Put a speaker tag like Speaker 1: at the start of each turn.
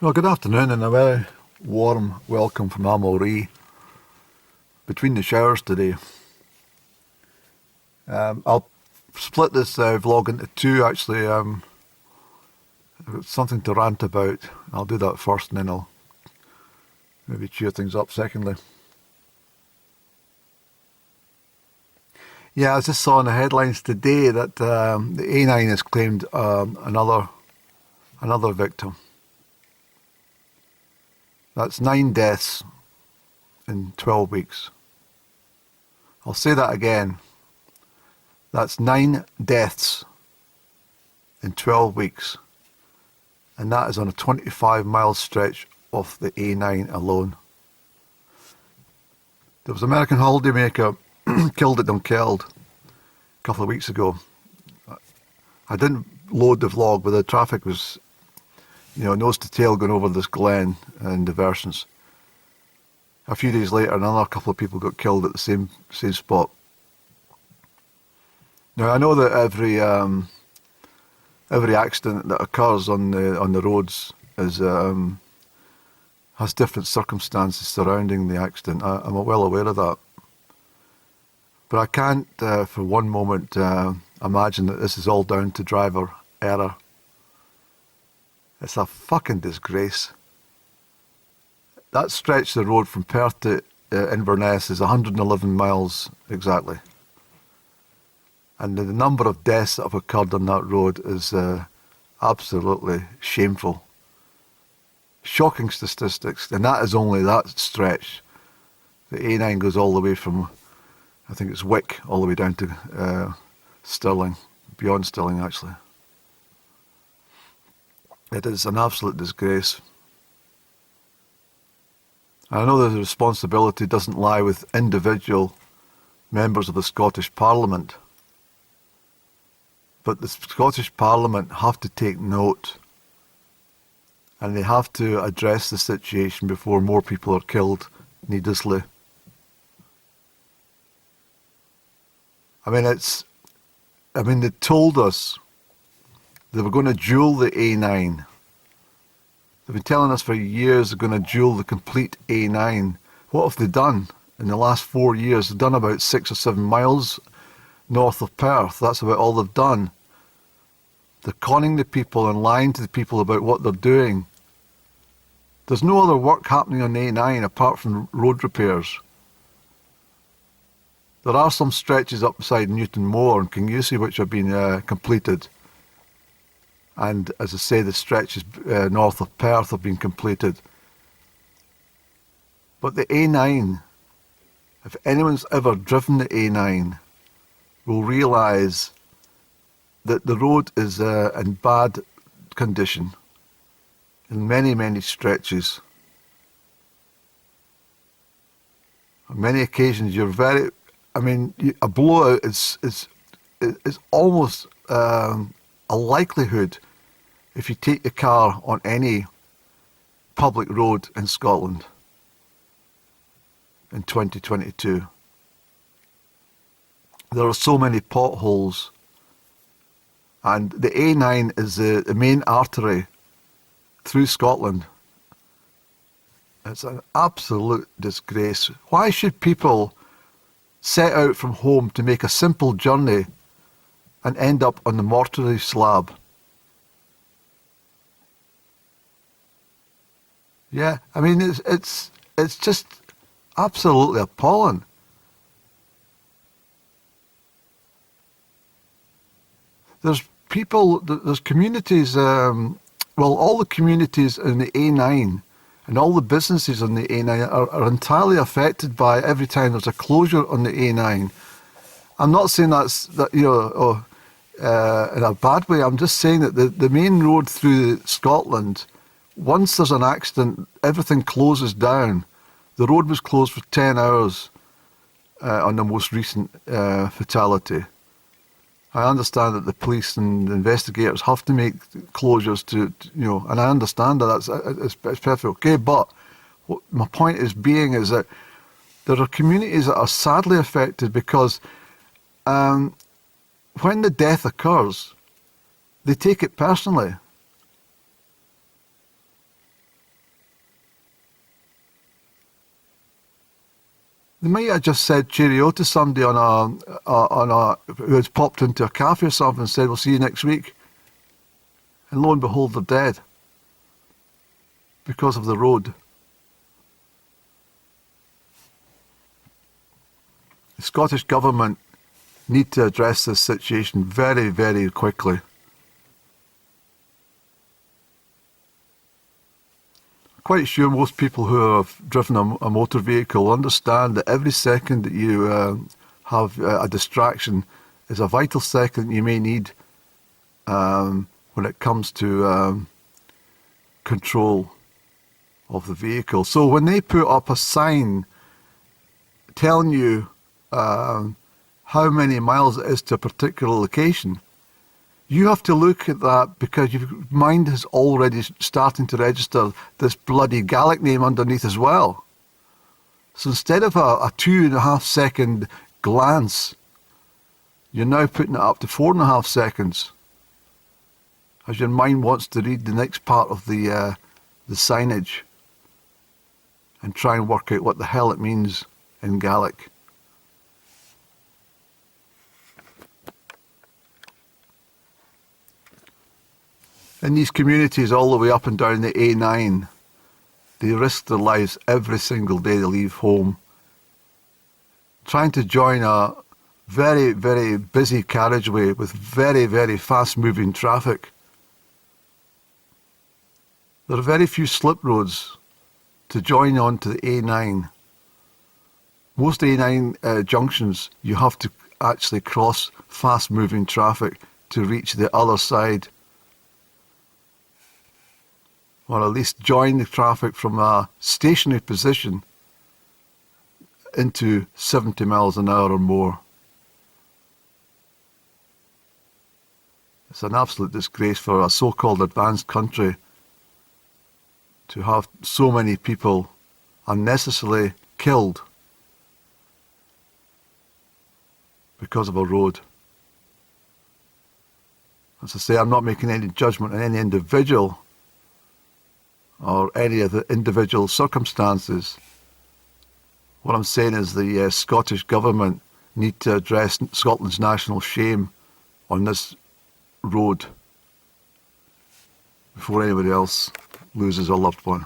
Speaker 1: Well, good afternoon and a very warm welcome from Amalree between the showers today. I'll split this vlog into two actually. I've got something to rant about. I'll do that first and then I'll maybe cheer things up secondly. Yeah, I just saw in the headlines today that the A9 has claimed another victim. That's 9 deaths in 12 weeks. I'll say that again. That's 9 deaths in 12 weeks. And that is on a 25-mile stretch off the A9 alone. There was an American holidaymaker killed at Dunkeld a couple of weeks ago. I didn't load the vlog, but the traffic was, nose to tail going over this glen and diversions. A few days later, another couple of people got killed at the same spot. Now I know that every accident that occurs on the roads has different circumstances surrounding the accident. I'm well aware of that, but I can't for one moment imagine that this is all down to driver error. It's a fucking disgrace. That stretch of the road from Perth to Inverness is 111 miles exactly. And the number of deaths that have occurred on that road is absolutely shameful. Shocking statistics, and that is only that stretch. The A9 goes all the way from, I think it's Wick, all the way down to Stirling, beyond Stirling actually. It is an absolute disgrace. I know that the responsibility doesn't lie with individual members of the Scottish Parliament, but the Scottish Parliament have to take note and they have to address the situation before more people are killed needlessly. They told us they were going to dual the A9. They've been telling us for years they're going to dual the complete A9. What have they done in the last 4 years? They've done about 6 or 7 miles north of Perth. That's about all they've done. They're conning the people and lying to the people about what they're doing. There's no other work happening on the A9 apart from road repairs. There are some stretches up beside Newton Moor and Kingussie which have been completed. And as I say, the stretches north of Perth have been completed. But the A9, if anyone's ever driven the A9, will realise that the road is in bad condition in many, many stretches. On many occasions, a blowout is almost a likelihood if you take the car on any public road in Scotland in 2022. There are so many potholes, and the A9 is the main artery through Scotland. It's an absolute disgrace. Why should people set out from home to make a simple journey and end up on the mortuary slab? Yeah, it's just absolutely appalling. There's communities, all the communities in the A9 and all the businesses on the A9 are entirely affected by every time there's a closure on the A9. I'm not saying in a bad way. I'm just saying that the main road through Scotland, once there's an accident, everything closes down. The road was closed for 10 hours on the most recent fatality. I understand that the police and the investigators have to make closures and I understand that it's perfectly okay. But what my point is that there are communities that are sadly affected because when the death occurs, they take it personally. They might have just said cheerio to somebody who has popped into a cafe or something and said, we'll see you next week. And lo and behold, they're dead because of the road. The Scottish Government need to address this situation very, very quickly. Quite sure most people who have driven a motor vehicle understand that every second that you have a distraction is a vital second you may need when it comes to control of the vehicle. So when they put up a sign telling you how many miles it is to a particular location, you have to look at that because your mind is already starting to register this bloody Gaelic name underneath as well. So instead of a 2.5 second glance, you're now putting it up to 4.5 seconds as your mind wants to read the next part of the signage and try and work out what the hell it means in Gaelic. In these communities all the way up and down the A9, they risk their lives every single day they leave home, trying to join a very, very busy carriageway with very, very fast-moving traffic. There are very few slip roads to join on to the A9. Most A9 junctions, you have to actually cross fast-moving traffic to reach the other side, or at least join the traffic from a stationary position into 70 miles an hour or more. It's an absolute disgrace for a so-called advanced country to have so many people unnecessarily killed because of a road. As I say, I'm not making any judgment on any individual or any of the individual circumstances. What I'm saying is the Scottish Government need to address Scotland's national shame on this road before anybody else loses a loved one.